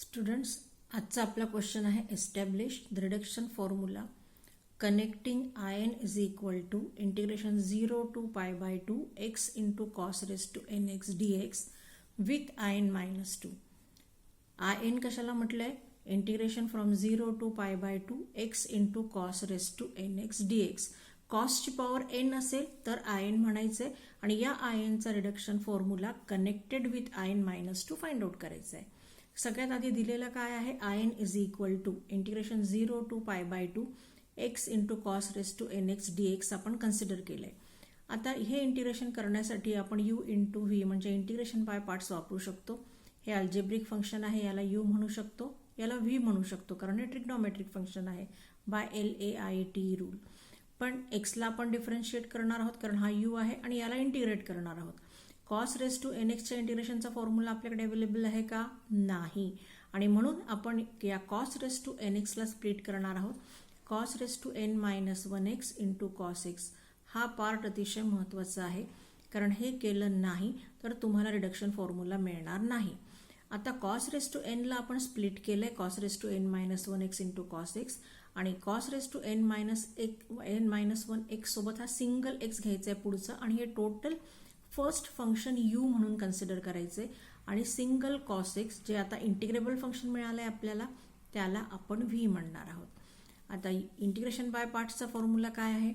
Students, आजचा आपला question आहे establish the reduction formula connecting I n is equal to integration 0 to π/2 x into cos raised to nx dx with I n -2. Ion कशाला म्हटलंय? Integration from 0 to π/2 x into cos raised to nx dx. कॉसची power n असेल तर I n म्हणायचंय आणि या आयनचा reduction formula connected with I n -2 find out करायचा आहे. सगळ्यात आधी दिलेला काय आहे? I n is equal to integration 0 to π/2 x into cos raised to nx dx आपण कन्सिडर केलंय. आता हे इंटिग्रेशन करण्यासाठी आपण u into v म्हणजे इंटिग्रेशन बाय पार्ट्स वापरू शकतो. हे अल्जेब्रिक फंक्शन आहे, याला u म्हणू शकतो, याला v म्हणू शकतो कारण हे ट्रिग्नोमेट्रिक फंक्शन आहे बाय LAIT रूल. पण x ला आपण डिफरन्शिएट करणार आहोत कारण हा u आहे आणि याला इंटिग्रेट करणार आहोत. कॉस रेस टू nx च्या इंटिग्रेशनचा फॉर्म्युला आपल्याकडे अवेलेबल आहे का? नाही. आणि म्हणून आपण या कॉस रेस टू nx ला स्प्लिट करणार आहोत. Cos raise to n-1x into cos x हा पार्ट अतिशय महत्त्वाचा आहे कारण हे केलं नाही तर तुम्हाला रिडक्शन फॉर्म्युला मिळणार नाही. आता कॉस रेस टू n ला आपण स्प्लिट केलंय cos raise to n-1x into cos x आणि कॉस रेस टू n-1x सोबत हा सिंगल x घ्यायचा आहे पुढचा आणि हे टोटल फर्स्ट फंक्शन u म्हणून कन्सिडर करायचे आणि सिंगल कॉस एक्स जे आता इंटिग्रेबल फंक्शन मिळालंय आपल्याला त्याला आपण v म्हणणार आहोत. आता इंटिग्रेशन बाय पार्ट्सचा फॉर्म्युला काय आहे?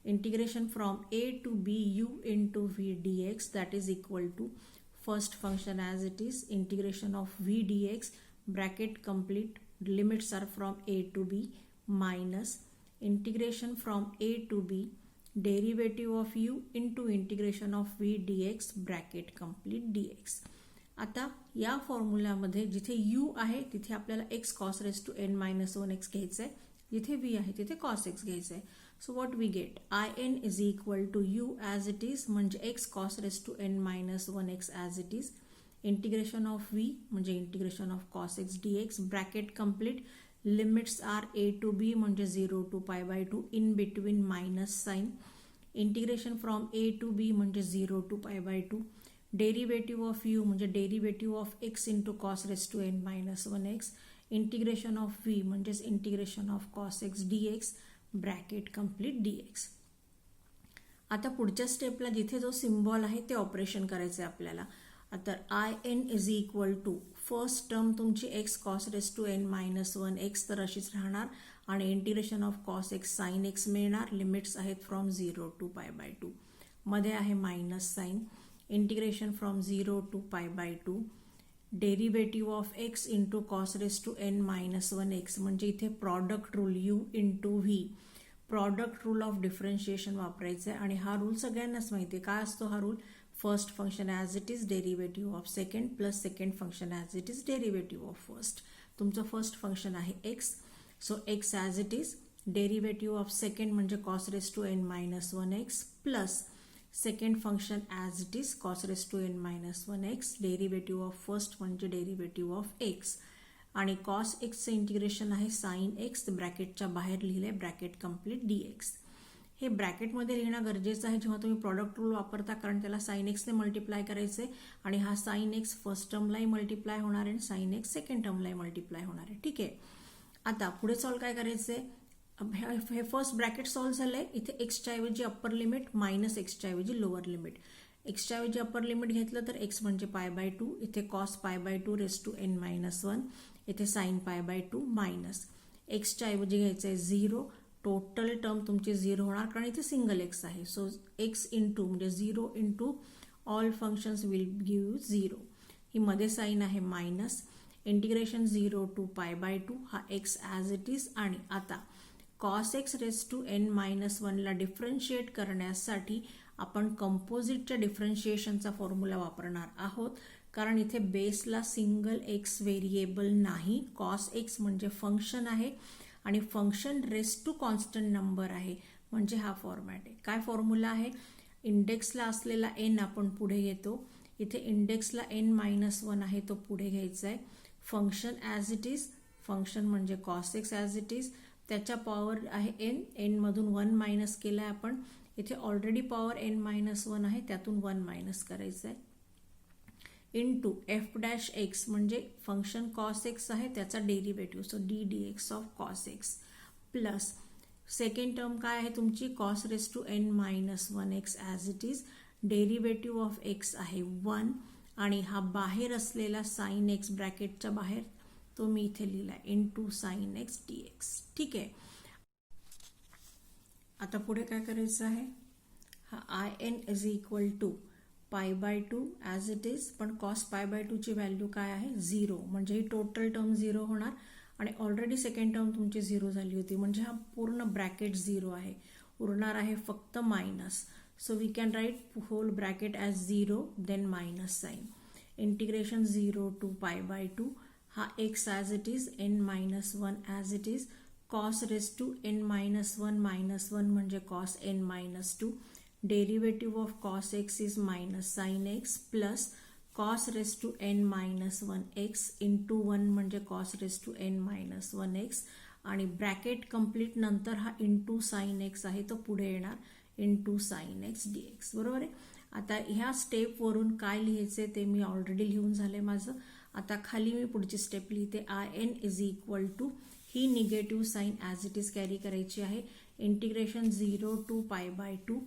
Integration from a to b u into v dx that is equal to first function as it is integration of v dx bracket complete limits are from a to b minus integration from a to b derivative of u into integration of v dx bracket complete dx. आता या फॉर्म्युलामध्ये जिथे u आहे तिथे आपल्याला x cos raised to n-1x घ्यायचं आहे, जिथे v आहे तिथे cos x घ्यायचं आहे. So what we get? in is equal to u as it is म्हणजे x cos raised to n-1x as it is integration of v म्हणजे integration of cos x dx bracket complete limits are a to b म्हणजे 0 to π/2 in between minus sine integration from a to b म्हणजे 0 to π/2 derivative of u म्हणजे derivative of x into cos raise to n-1x integration of v म्हणजेच integration of cos x dx bracket complete dx. आता पुढच्या स्टेपला जिथे जो symbol आहे ते ऑपरेशन करायचं आहे आपल्याला. आता in is equal to first term तुमची x cos raise to n-1x तर अशीच राहणार आणि integration of cos x sin x मिळणार. लिमिट्स आहेत फ्रॉम 0 to π/2 मध्ये आहे minus sine integration from 0 to π/2 derivative of x into cos raise to n-1x म्हणजे इथे product rule u into v product rule of differentiation वापरायचं आहे आणि हा रूल सगळ्यांनाच माहिती आहे. काय असतो हा rule? First function as it is derivative of second plus second function as it is derivative of first. तुमचं फर्स्ट फंक्शन आहे x, so x as it is derivative of second म्हणजे cos raise to n-1x plus second function as it is cos raise to n-1x derivative of first म्हणजे derivative of x आणि cos एक्सचं integration आहे sine x ब्रॅकेटच्या बाहेर लिहिलंय bracket complete dx. हे ब्रॅकेटमध्ये लिहिणं गरजेचं आहे जेव्हा तुम्ही प्रॉडक्ट रूल वापरता कारण त्याला साइन एक्सने मल्टिप्लाय करायचे आणि हा साइन एक्स फर्स्ट टर्मलाही मल्टिप्लाय होणार आहे आणि साइन एक्स सेकंड टर्मलाही मल्टिप्लाय होणार आहे. ठीक आहे. आता पुढे सॉल्व काय करायचंय? हे फर्स्ट ब्रॅकेट सॉल्व झालंय. इथे एक्सच्या ऐवजी अप्पर लिमिट मायनस एक्सच्या ऐवजी लोअर लिमिट. एक्सच्या ऐवजी अप्पर लिमिट घेतलं तर एक्स म्हणजे π/2 इथे कॉस π/2 रेस टू n-1 इथे साइन π/2 मायनस एक्सच्या ऐवजी घ्यायचं आहे 0. टोटल टर्म तुमची 0 होणार कारण इथे सिंगल एक्स आहे. सो एक्स इंटू म्हणजे 0 into all functions will give you 0. ही मध्ये साइन आहे मायनस इंटिग्रेशन 0 to π/2 हा एक्स ॲज इट इज आणि आता cos x raise to n-1 ला डिफरन्शिएट करण्यासाठी आपण कंपोजिटच्या डिफरन्शिएशनचा फॉर्म्युला वापरणार आहोत कारण इथे बेसला सिंगल एक्स व्हेरिएबल नाही. कॉस एक्स म्हणजे फंक्शन आहे आणि function raise to constant number आहे म्हणजे हा फॉर्मॅट आहे. काय फॉर्म्युला आहे? इंडेक्सला असलेला n आपण पुढे घेतो. इथे इंडेक्सला n-1 आहे तो पुढे घ्यायचा आहे. Function as it is function म्हणजे cos x as it is त्याच्या पॉवर आहे n मधून 1 मायनस केलाय आपण. इथे ऑलरेडी पॉवर n-1 आहे त्यातून 1 मायनस करायचं आहे. इंटू एफ डॅश एक्स म्हणजे फंक्शन कॉस एक्स आहे त्याचा derivative, so d d x of cos x, plus second term काय आहे तुमची cos raise to n minus one x as it is, derivative of x आहे 1 आणि हा बाहेर असलेला साइन एक्स ब्रॅकेटच्या बाहेर तो मी इथे लिहिला into sine x d x. ठीक आहे. आता पुढे काय करायचं आहे, हा I n is equal to pi by 2 as it is, पण कॉस पाय बाय 2 ची व्हॅल्यू काय आहे 0, म्हणजे ही टोटल टर्म 0 होणार आणि ऑलरेडी सेकंड टर्म तुमची 0 झाली होती म्हणजे हा पूर्ण ब्रॅकेट 0 आहे, उरणार आहे फक्त minus. So we can write whole bracket as 0 then minus sine, integration 0 to pi by 2, हा x as it is, n minus 1 as it is, cos raise to n minus 1 म्हणजे cos n minus 2, derivative of cos x is minus sine x, plus cos raise to n minus 1 x into 1 म्हणजे cos raise to n minus 1 x आणि bracket complete नंतर हा into sine x आहे तो पुढे येणार into sine x d x. बरोबर आहे. आता ह्या स्टेपवरून काय लिहायचे ते मी ऑलरेडी लिहून झाले माझं. आता खाली मी पुढची स्टेप लिहिते, I n is equal to ही negative sign as it is carry करायची आहे, integration 0 to pi by 2,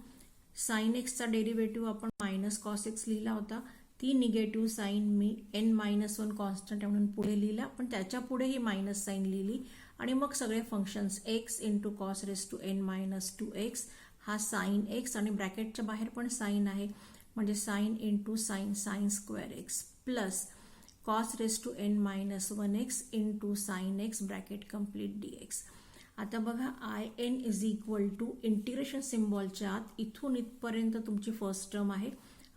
sine एक्सचा डेरिव्हेटिव्ह आपण मायनस कॉस एक्स लिहिला होता, ती निगेटिव्ह साइन मी एन मायनस 1 कॉन्स्टंट म्हणून पुढे लिहिला, पण त्याच्या पुढे ही मायनस साइन लिहिली आणि मग सगळे functions x into cos raise to n minus 2 x, हा साइन एक्स आणि ब्रॅकेटच्या बाहेर पण साइन आहे म्हणजे sine into sine, sine square x, plus cos raise to n minus 1 x into sine x bracket complete d x. आता बघा I n is equal to integration सिम्बॉलच्या आत इथून इथपर्यंत तुमची फर्स्ट टर्म आहे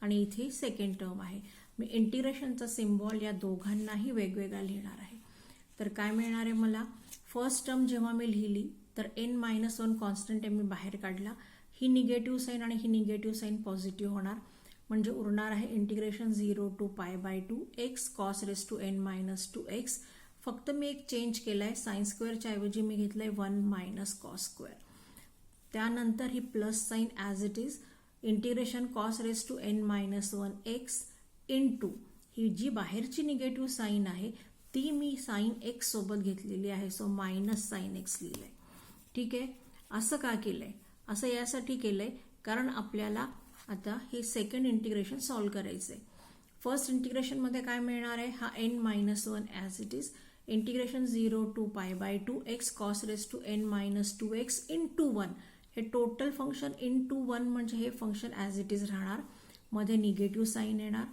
आणि इथे सेकंड टर्म आहे. मी इंटिग्रेशनचा सिम्बॉल या दोघांनाही वेगवेगळा लिहिणार आहे. तर काय मिळणार आहे मला, फर्स्ट टर्म जेव्हा मी लिहिली तर एन मायनस 1 कॉन्स्टंट मी बाहेर काढला, ही निगेटिव्ह साइन आणि ही निगेटिव्ह साइन पॉझिटिव्ह होणार म्हणजे उरणार आहे integration 0 to pi by 2 x cos raise to n minus 2 x. फक्त मी एक चेंज केलाय, साइन स्क्वेअरच्या ऐवजी मी घेतलंय 1 मायनस कॉस स्क्वेअर. त्यानंतर ही plus sine as it is, integration cos raise to n minus 1 x into ही जी बाहेरची निगेटिव्ह साइन आहे ती मी साइन एक्स सोबत घेतलेली आहे, सो मायनस साइन एक्स लिहिलंय. ठीक आहे. असं का केलंय, असं यासाठी केलंय कारण आपल्याला आता हे सेकंड इंटिग्रेशन सॉल्व्ह करायचंय. फर्स्ट इंटिग्रेशनमध्ये काय मिळणार आहे, हा n minus 1 as it is, integration 0 to pi by 2 x cos raise to n minus 2 x into 1, हे टोटल फंक्शन इंटू 1 म्हणजे हे फंक्शन ॲज इट इज राहणार, मध्ये निगेटिव्ह साइन येणार,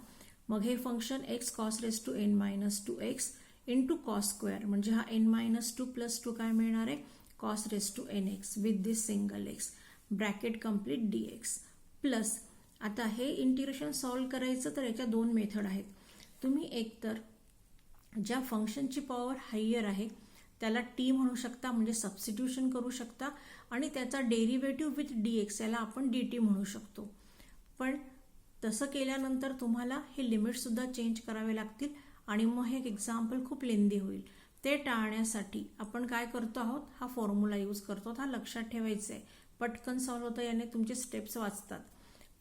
मग हे function x cos raise to n minus 2 x into cos square म्हणजे हा एन मायनस 2 प्लस 2 काय मिळणार आहे cos raise to n x with this single x bracket complete d x. Plus आता हे इंटिग्रेशन सॉल्व्ह करायचं तर याच्या दोन मेथड आहेत. तुम्ही एकतर ज्या फंक्शनची पॉवर हायर आहे त्याला टी म्हणू शकता म्हणजे सबस्टिट्यूशन करू शकता आणि त्याचा डेरिव्हेटिव्ह विथ डी एक्स याला आपण डी टी म्हणू शकतो. पण तसं केल्यानंतर तुम्हाला हे लिमिटसुद्धा चेंज करावे लागतील आणि मग हे एक्झाम्पल खूप लेंदी होईल. ते टाळण्यासाठी आपण काय करतो आहोत, हा फॉर्म्युला यूज करतो. हा लक्षात ठेवायचा आहे, पटकन सॉल्व्ह होतं, याने तुमचे स्टेप्स वाचतात.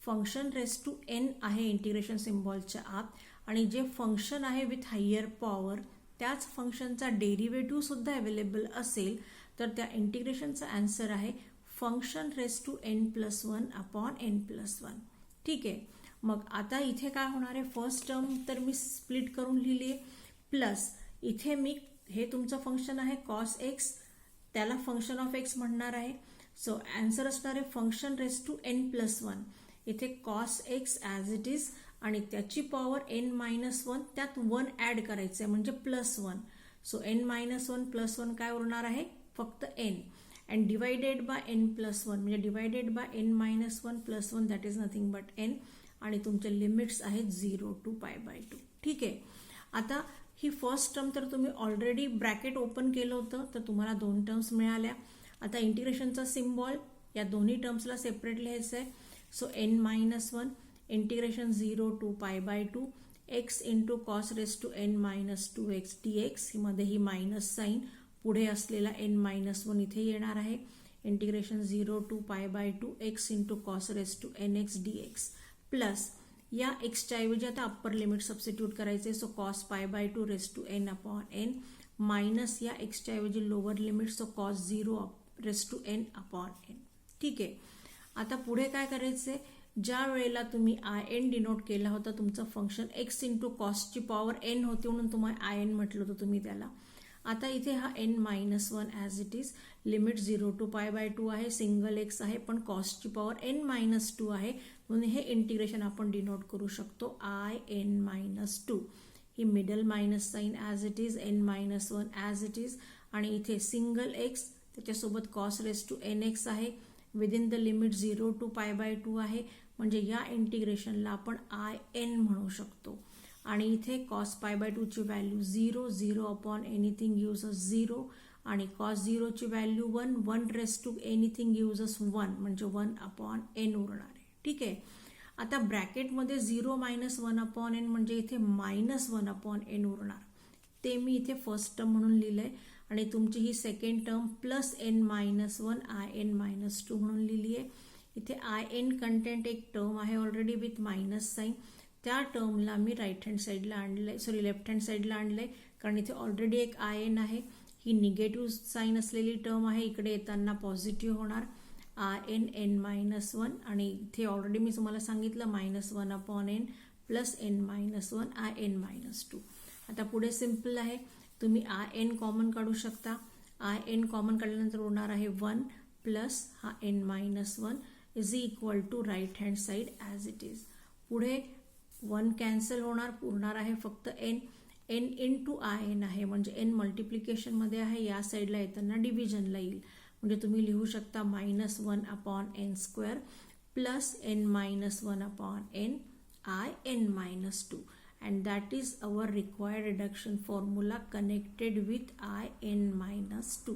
फंक्शन रेस टू एन आहे इंटिग्रेशन सिम्बॉलच्या आत आणि जे फंक्शन आहे विथ हायर पॉवर त्याच फंक्शनचा डेरिव्हेटिव्ह सुद्धा अवेलेबल असेल तर त्या इंटिग्रेशनचा आन्सर आहे function raise to n plus 1 upon n plus 1. ठीक आहे. मग आता इथे काय होणार आहे, फर्स्ट टर्म तर मी स्प्लिट करून लिहिली आहे, प्लस इथे मी हे तुमचं फंक्शन आहे कॉस एक्स, त्याला फंक्शन ऑफ एक्स म्हणणार आहे. सो आन्सर असणार आहे function raise to n plus 1, इथे cos x as it is आणि त्याची पॉवर एन मायनस 1, त्यात 1 ॲड करायचं आहे म्हणजे plus 1. So n minus 1 plus 1 काय उरणार आहे फक्त n and divided by n plus 1 म्हणजे divided by n minus 1 plus 1 that is nothing but n आणि तुमचे लिमिट्स आहेत 0 टू पाय बाय 2. ठीक आहे. आता ही फर्स्ट टर्म तर तुम्ही ऑलरेडी ब्रॅकेट ओपन केलं होतं तर तुम्हाला 2 टर्म्स मिळाल्या. आता इंटिग्रेशनचा सिम्बॉल या दोन्ही टर्म्सला सेपरेट लिहायचं आहे. So n minus 1 integration 0 to pi by 2 x into cos raise to n minus 2 x d x, मध्ये ही मायनस साइन, पुढे असलेला एन मायनस 1 इथे येणार आहे. Integration 0 to pi by 2 x into cos raise to n x d x, plus या एक्सच्या ऐवजी आता अप्पर लिमिट सबस्टिट्यूट करायचे. So cos pi by 2 raise to n upon n minus या एक्सच्या ऐवजी lower limit. So cos 0 raise to n upon n. ठीक आहे. आता पुढे काय करायचंय, ज्या वेळेला तुम्ही आय एन डिनोट केला होता तुमचं फंक्शन एक्स इंटू कॉसची पॉवर एन होती म्हणून तुम्हाला आय एन म्हटलं होतं तुम्ही त्याला. आता इथे हा n minus 1 as it is. Limit 0 to pi by 2 आहे, सिंगल एक्स आहे, पण कॉसची पॉवर एन मायनस 2 आहे म्हणून हे इंटिग्रेशन आपण डिनोट करू शकतो आय एन मायनस 2. ही middle minus sine as it is, n minus 1 as it is, आणि इथे सिंगल एक्स त्याच्यासोबत cos raise to n x आहे. Within the limit 0 to pi by 2 आहे, म्हणजे या इंटिग्रेशनला आपण आय एन म्हणू शकतो. आणि इथे कॉस पाय बाय 2 ची value 0, 0 upon anything gives us 0, आणि कॉस 0 ची value 1, 1 raise to anything gives us 1, म्हणजे 1 अपॉन एन उरणार आहे. ठीक आहे. आता ब्रॅकेटमध्ये 0 मायनस 1 अपॉन एन म्हणजे इथे मायनस 1 अपॉन एन उरणार. ते मी इथे फर्स्ट टर्म म्हणून लिहिलंय, आणि तुमची ही second term plus n minus 1 I n minus 2 म्हणून लिहिली आहे. इथे आय एन कंटेंट एक टर्म आहे ऑलरेडी विथ मायनस साईन, त्या टर्मला मी राईट हँड साईडला आणलंय, सॉरी लेफ्ट हँड साईडला आणलंय, कारण इथे ऑलरेडी एक आय एन आहे. ही निगेटिव्ह साईन असलेली टर्म आहे, इकडे येताना पॉझिटिव्ह होणार आय एन एन मायनस 1, आणि इथे ऑलरेडी मी तुम्हाला सांगितलं minus 1 upon n plus n minus 1 I n minus 2. आता पुढे सिम्पल आहे, तुम्ही आय एन कॉमन काढू शकता. आय एन कॉमन काढल्यानंतर होणार आहे 1 प्लस हा n minus 1 is equal to right hand side as it is. पुढे 1 कॅन्सल होणार, उरणार आहे फक्त n. N into I n आहे, म्हणजे एन मल्टिप्लिकेशनमध्ये आहे, या साईडला येताना डिव्हिजनला येईल, म्हणजे तुम्ही लिहू शकता minus 1 upon n square plus n minus 1 upon n I n minus 2. And that is our required reduction formula connected with I n minus 2.